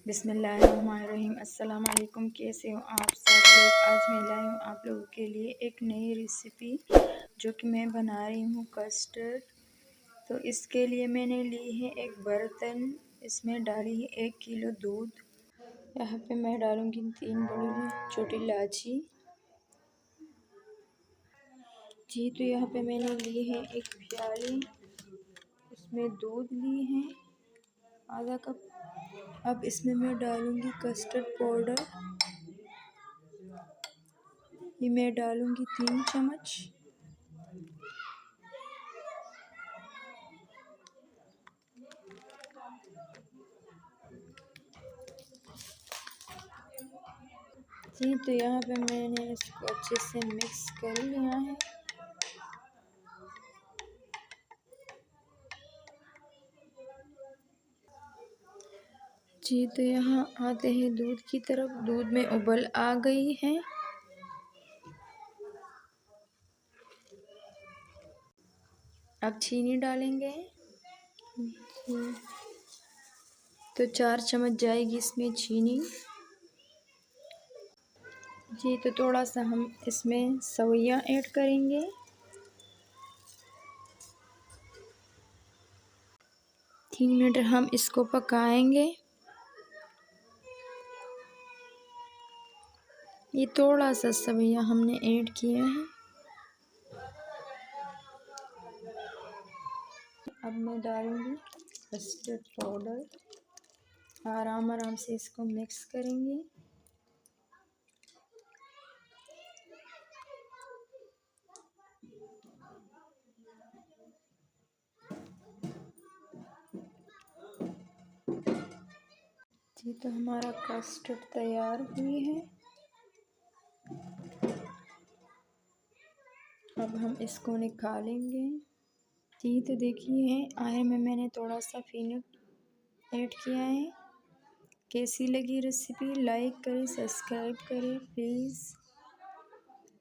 बिस्मिल्लाहिर्रहमानिर्रहीम। अस्सलाम वालेकुम। कैसे हो आप सब लोग? आज मैं लाई हूँ आप लोगों के लिए एक नई रेसिपी जो कि मैं बना रही हूँ कस्टर्ड। तो इसके लिए मैंने ली है एक बर्तन, इसमें डाली है 1 किलो दूध। यहाँ पे मैं डालूँगी 3 बड़ी छोटी इलायची जी। तो यहाँ पे मैंने ली है एक प्याली, उसमें दूध ली है आधा कप। अब इसमें मैं डालूँगी कस्टर्ड पाउडर, ये मैं डालूँगी 3 चम्मच। जी तो यहाँ पे मैंने इसको अच्छे से मिक्स कर लिया है। जी तो यहाँ आते हैं दूध की तरफ। दूध में उबल आ गई है। अब चीनी डालेंगे। तो 4 चम्मच जाएगी इसमें चीनी जी। तो थोड़ा सा हम इसमें सवैयाँ ऐड करेंगे। तीन मिनट हम इसको पकाएंगे। ये थोड़ा सा सवैयाँ हमने ऐड किया है। अब मैं डालूंगी कस्टर्ड पाउडर। आराम से इसको मिक्स करेंगे। जी तो हमारा कस्टर्ड तैयार हुई है। अब हम इसको निकालेंगे। जी तो देखिए आए में मैंने थोड़ा सा पीनट ऐड किया है। कैसी लगी रेसिपी? लाइक करें, सब्सक्राइब करें प्लीज़।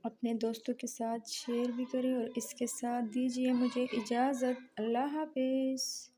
अपने दोस्तों के साथ शेयर भी करें और इसके साथ दीजिए मुझे इजाज़त। अल्लाह हाफिज़।